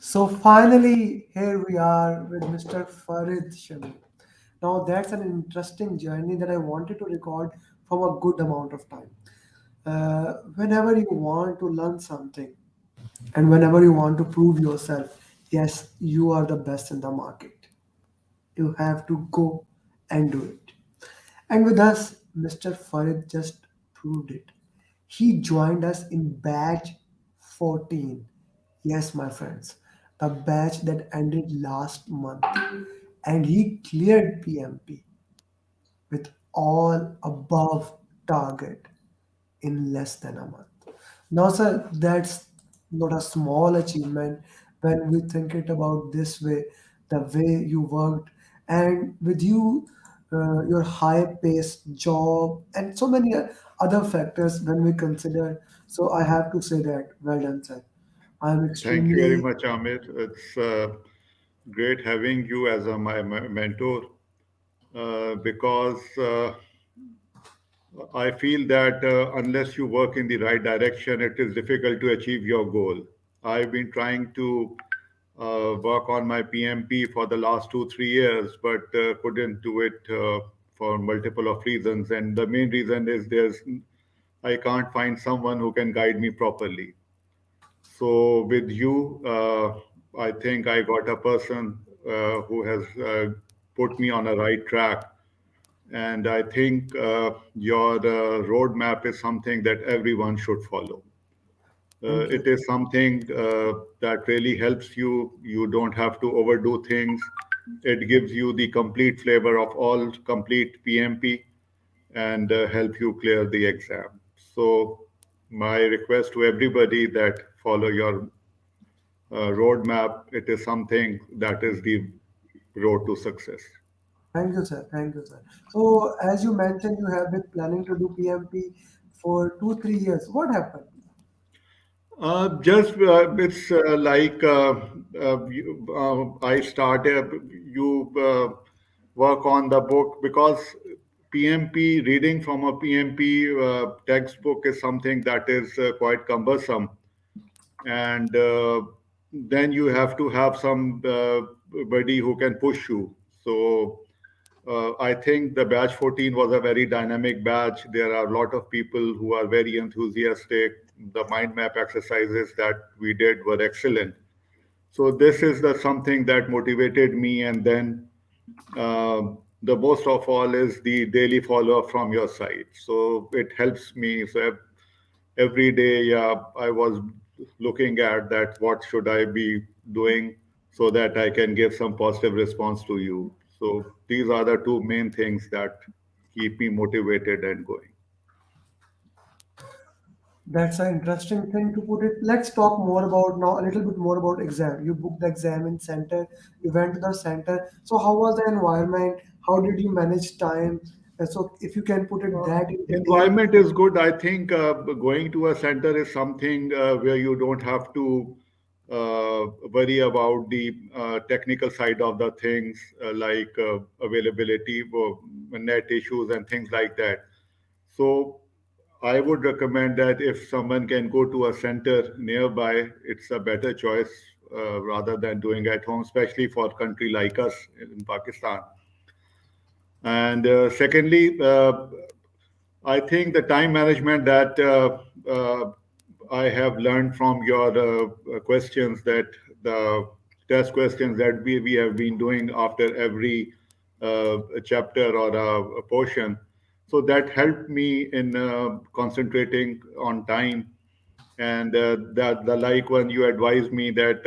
So finally, here we are with Mr. Farid Shami. Now that's an interesting journey that I wanted to record from a good amount of time. Whenever you want to learn something and whenever you want to prove yourself, yes, you are the best in the market. You have to go and do it. And with us, Mr. Farid just proved it. He joined us in batch 14. Yes, my friends, the batch that ended last month. And he cleared PMP with all above target in less than a month. Now, sir, that's not a small achievement when we think it about this way, the way you worked, and with you, your high-paced job, and so many other factors when we consider. So I have to say that, well done, sir. I'm Thank you very extremely much, Amir. It's great having you as my mentor because I feel that unless you work in the right direction, it is difficult to achieve your goal. I've been trying to work on my PMP for the last 2, 3 years, but couldn't do it for multiple of reasons. And the main reason is I can't find someone who can guide me properly. So with you, I think I got a person who has put me on a right track. And I think your roadmap is something that everyone should follow. thank you. It is something that really helps you. You don't have to overdo things. It gives you the complete flavor of all complete PMP and help you clear the exam. So my request to everybody that follow your roadmap, it is something that is the road to success. Thank you, sir. Thank you, sir. So, as you mentioned, you have been planning to do PMP for 2, 3 years. What happened? Just it's like I started. You work on the book because PMP reading from a PMP textbook is something that is quite cumbersome, and then you have to have somebody who can push you. So I think the batch 14 was a very dynamic batch. There are a lot of people who are very enthusiastic. The mind map exercises that we did were excellent. So this is the something that motivated me. And then the most of all is the daily follow up from your side. So it helps me. So every day, yeah, I was looking at that. What should I be doing so that I can give some positive response to you? So these are the two main things that keep me motivated and going. That's an interesting thing to put it. Let's talk more about now a little bit more about exam. You booked the exam in center. You went to the center. So how was the environment? How did you manage time? So if you can put it that in detail. Environment is good. I think going to a center is something where you don't have to worry about the technical side of the things like availability, net issues, and things like that. So I would recommend that if someone can go to a center nearby, it's a better choice rather than doing at home, especially for a country like us in Pakistan. And secondly, I think the time management that I have learned from your questions, that the test questions that we have been doing after every chapter or a portion. So that helped me in concentrating on time. And that the like when you advised me that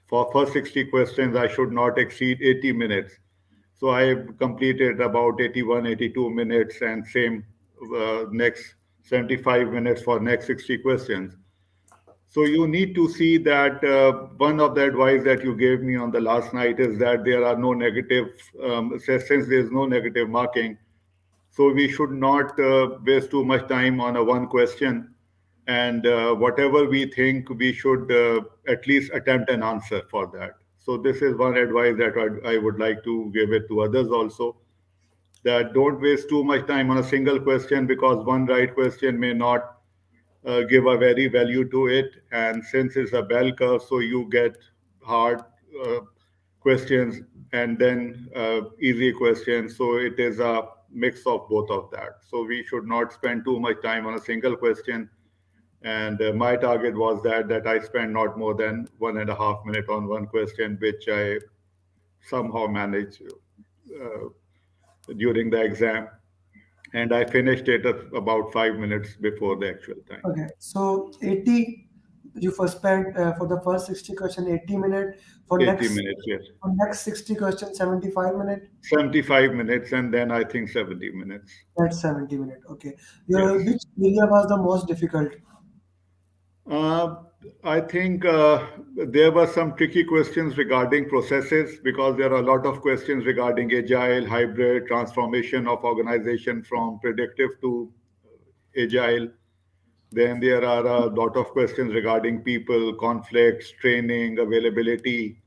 for first 60 questions, I should not exceed 80 minutes. So I completed about 81, 82 minutes and same next 75 minutes for next 60 questions. So you need to see that one of the advice that you gave me on the last night is that there are no negative, since there is no negative marking, so we should not waste too much time on a one question. And whatever we think, we should at least attempt an answer for that. So this is one advice that I would like to give it to others also. That don't waste too much time on a single question because one right question may not give a very value to it. And since it's a bell curve, so you get hard uh, questions and then easy questions. So it is a mix of both of that. So we should not spend too much time on a single question. And my target was that I spend not more than 1.5 minutes on one question, which I somehow managed during the exam. And I finished it at about 5 minutes before the actual time. Okay, so 80, you first spent for the first 60 question 80 minutes, 80 minutes, yes. for next 60 questions 75 minutes. 75 minutes, and then I think 70 minutes. That's 70 minutes. Okay. Yes. Which area was the most difficult? Uh, I think there were some tricky questions regarding processes because there are a lot of questions regarding agile, hybrid, transformation of organization from predictive to agile. Then there are a lot of questions regarding people, conflicts, training, availability,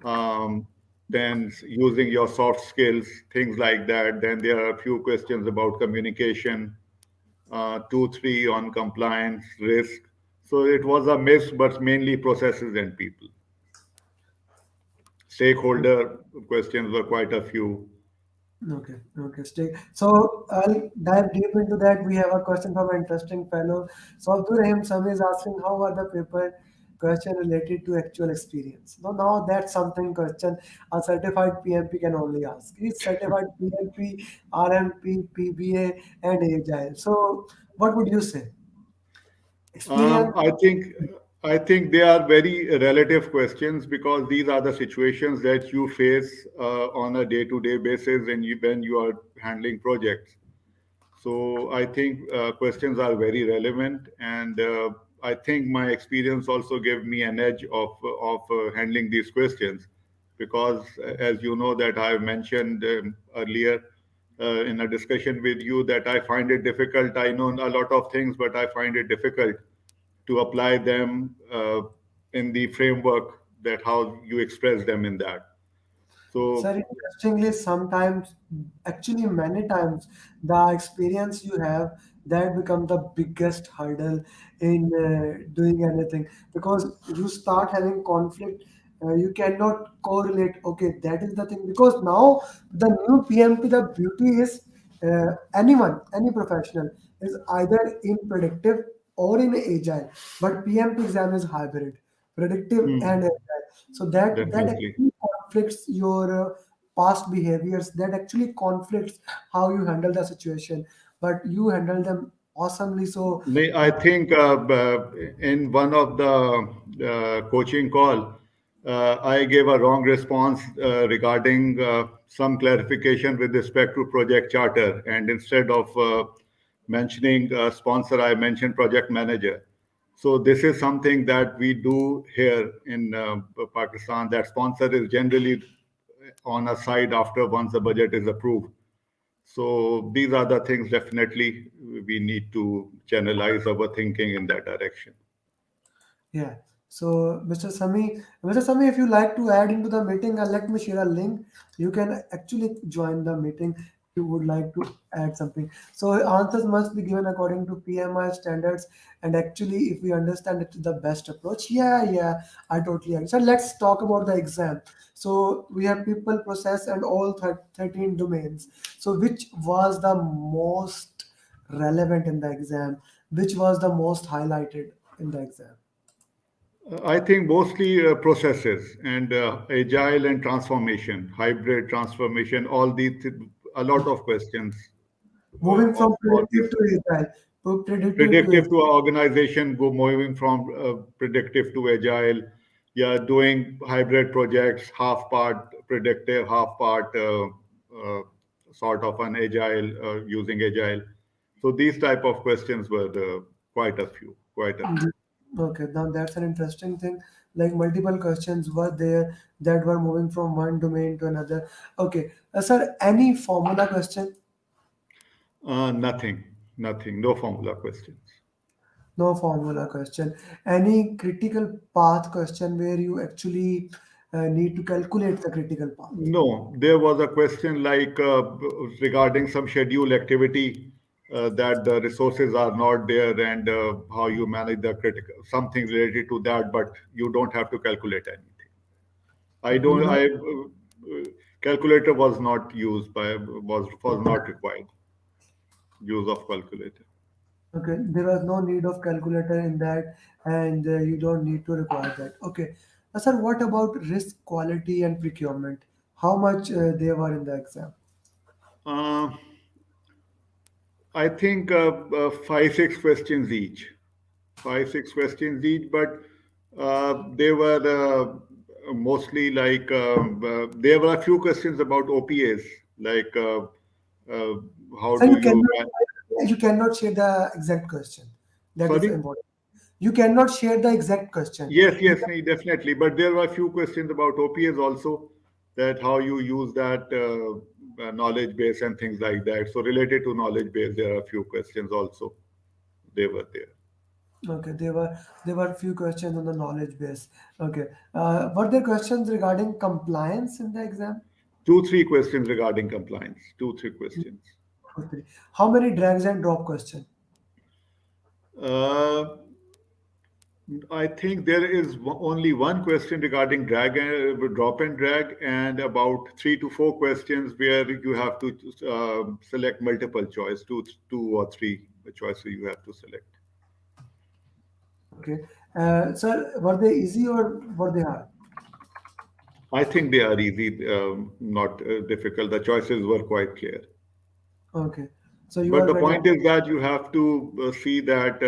um, then using your soft skills, things like that. Then there are a few questions about communication, two, three on compliance, risk. So it was a mix, but mainly processes and people. Stakeholder questions were quite a few. Okay, okay, stay. So I'll dive deep into that. We have a question from an interesting fellow. So Abdul Rahim Sami is asking how are the paper question related to actual experience? Now that's something question a certified PMP can only ask. Is certified PMP, RMP, PBA, and Agile. So what would you say? Experience? Um, I think I think they are very relative questions because these are the situations that you face on a day-to-day basis when you are handling projects. So I think questions are very relevant, and I think my experience also gave me an edge of handling these questions, because as you know that I mentioned earlier in a discussion with you that I find it difficult. I know a lot of things, but I find it difficult to apply them in the framework that how you express them in that. Sir, So interestingly, sometimes, actually many times, the experience you have that become the biggest hurdle in doing anything because you start having conflict. You cannot correlate. Okay, that is the thing because now the new PMP, the beauty is anyone, any professional is either in predictive or in agile, but PMP exam is hybrid, predictive and hmm, agile. So that definitely. actually conflicts your past behaviors. That actually conflicts how you handle the situation, but you handle them awesomely. So I think in one of the coaching call, I gave a wrong response regarding some clarification with respect to project charter, and instead of mentioning sponsor, I mentioned project manager. So this is something that we do here in Pakistan. That sponsor is generally on a side after once the budget is approved. So these are the things definitely we need to channelize our thinking in that direction. yeah. So, Mr. Sami, if you like to add into the meeting, let me share a link. You can actually join the meeting if you would like to add something. So, answers must be given according to PMI standards. And actually, if we understand it, the best approach. Yeah, yeah, I totally agree. So, let's talk about the exam. So, we have people, process, and all 13 domains. So, which was the most relevant in the exam? Which was the most highlighted in the exam? I think mostly processes and agile and transformation, hybrid transformation, all these, a lot of questions Moving of from all predictive these to agile, predictive to predictive agile. to our organization, go moving from predictive to agile. Yeah, doing hybrid projects, half part predictive, half part uh, sort of an agile, using agile. So these type of questions were quite a few, quite a few. Okay, now that's an interesting thing. Like multiple questions were there that were moving from one domain to another. Okay, sir, any formula question? Nothing, nothing, no formula questions. No formula question. Any critical path question where you actually need to calculate the critical path? No, there was a question like regarding some schedule activity. that the resources are not there, and how you manage the critical something related to that, but you don't have to calculate anything. I Okay, you don't. don't. Calculator was not used by was not required use of calculator. Okay, there was no need of calculator in that, and you don't need to require that. Okay, sir, what about risk, quality, and procurement? How much they were in the exam? Uh, I think five six questions each. Five six questions each, but they were mostly like there were a few questions about OPAs, like uh, how So do you you cannot share the exact question. That is sorry. important. You cannot share the exact question. Yes, You yes, can, nee, definitely. But there were a few questions about OPAs also, that how you use that knowledge base and things like that. So related to knowledge base, there are a few questions also. They were there. okay, there were few questions on the knowledge base. Okay, were there questions regarding compliance in the exam? Two, three questions regarding compliance. Two, three questions. Okay. How many drags and drop question? Uh, I think there is only one question regarding drag and drop and drag, and about three to four questions where you have to select multiple choice, two or three choices you have to select. Okay, sir, were they easy or were they hard? I think they are easy, not difficult. The choices were quite clear. Okay, so you But are the getting. point is that you have to see that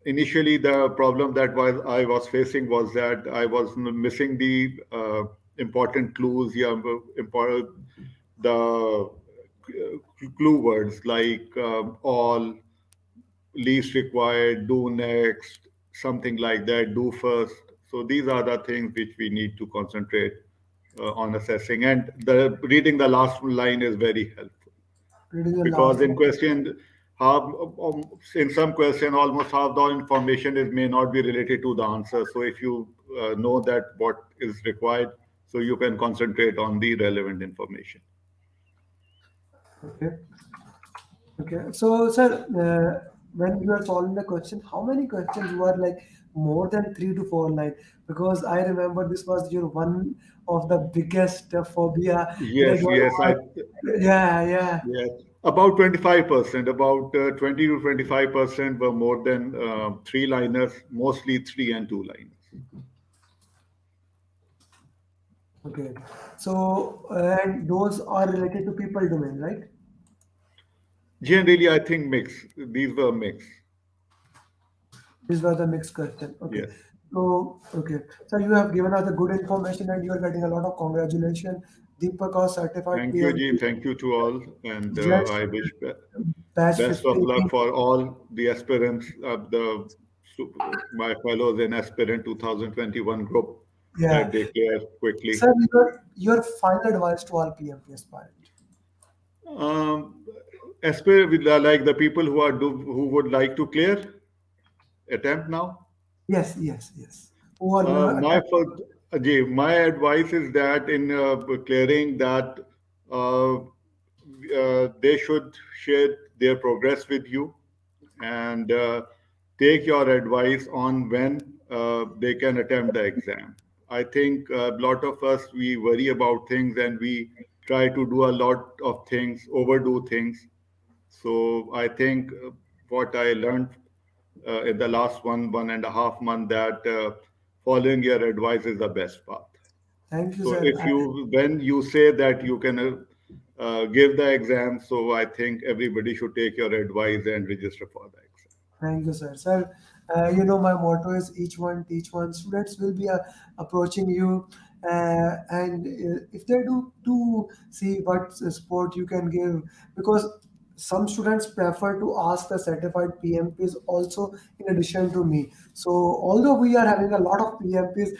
initially the problem that I was facing was that I was missing the important clues, yeah, important the clue words like all, least required, do next, something like that, do first. So these are the things which we need to concentrate on assessing. And the reading the last line is very helpful, Reading the because last in one. question half in some question almost half the information is may not be related to the answer. So if you know that what is required, so you can concentrate on the relevant information. Okay. Okay. So, sir, when you are solving the question, how many questions were like more than 3 to 4 lines? Because I remember this was your one of the biggest phobia that I Yes, don't yes, I want. Yeah, yeah. yes. About 25%, about 20 to 25% were more than three liners, mostly three and two liners. Okay. So, and those are related to people domain, right? Generally, I think mix. These were mix. These were the mixed question. Okay. Yes. So, okay. So you have given us the good information and you are getting a lot of congratulations. Deepak or certified Thank you, Ji. PMP. Thank you to all, and Just I wish batch best of 15. luck for all the aspirants of my fellows in aspirant 2021 group, Yeah. that they clear quickly. Sir, your final advice to all PMP aspirant. Um, like the people who would like to clear attempt now. Yes, yes, yes. Who are gonna My attempt? first, Ajay, my advice is that in clearing that they should share their progress with you, and take your advice on when they can attempt the exam. I think a lot of us, we worry about things and we try to do a lot of things, overdo things. So I think what I learned in the last 1.5 month, that following your advice is the best path. Thank you, So sir. if you when you say that you can give the exam, so I think everybody should take your advice and register for the exam. Thank you, sir. Sir, my motto is each one teach one. Students will be approaching you, and if they do see what sport you can give, because some students prefer to ask the certified PMPs also in addition to me. So although we are having a lot of PMPs,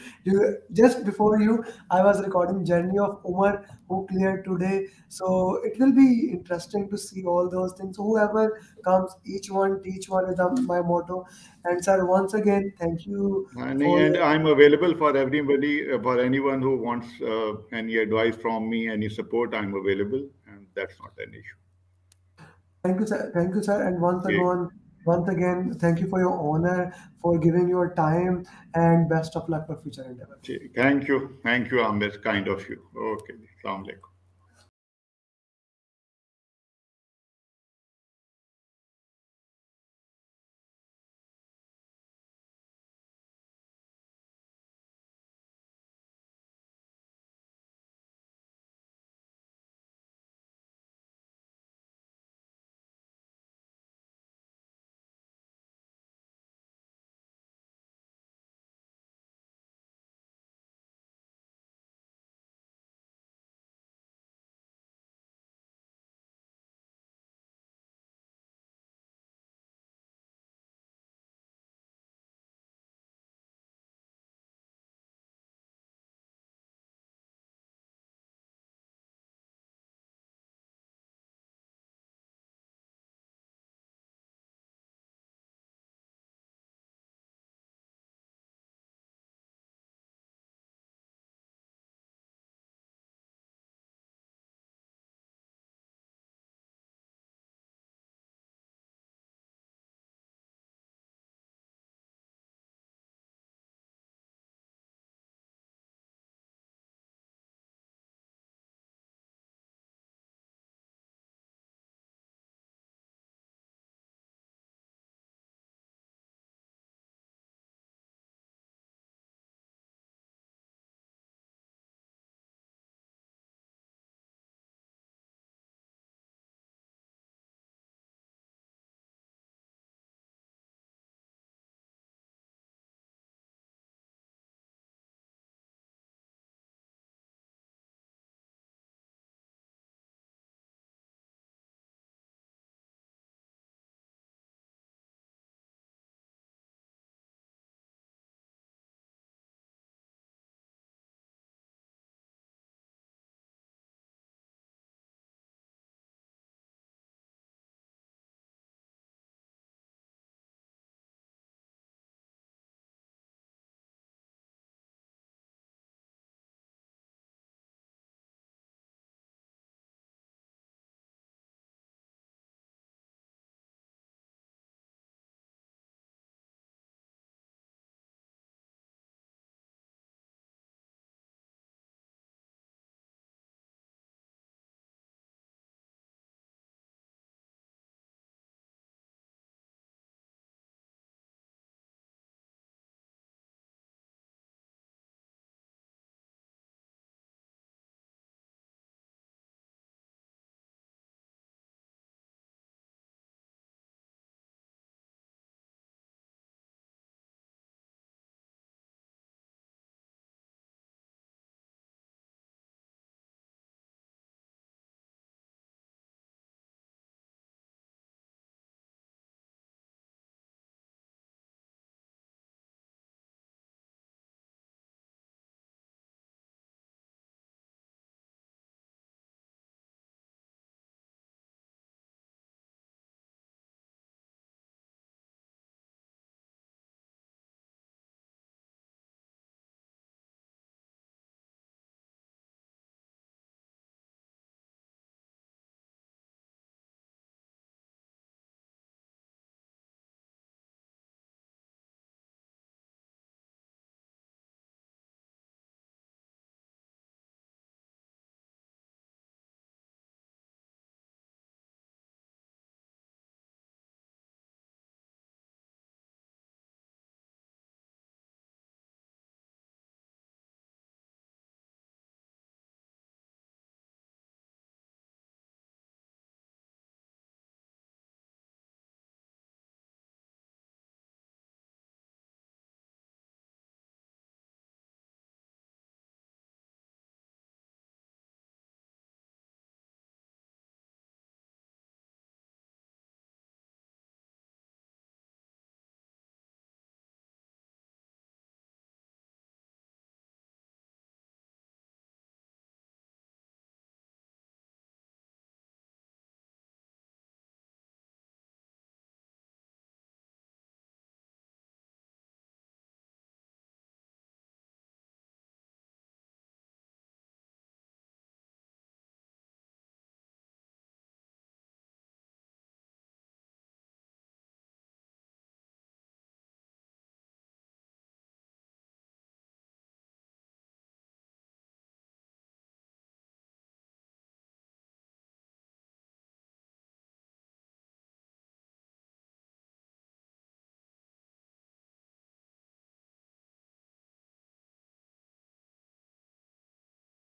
just before you, I was recording journey of Umar who cleared today. So it will be interesting to see all those things. So whoever comes, each one teach one is my motto. And sir, once again, thank you for And I'm available for everybody, for anyone who wants any advice from me, any support. I'm available, and that's not an issue. Thank you, sir. Thank you, sir. And Okay. once again, thank you for your honor, for giving your time, and best of luck for future endeavors. Okay. Thank you. Thank you, Amir. Kind of you. Okay. Assalamu alaikum.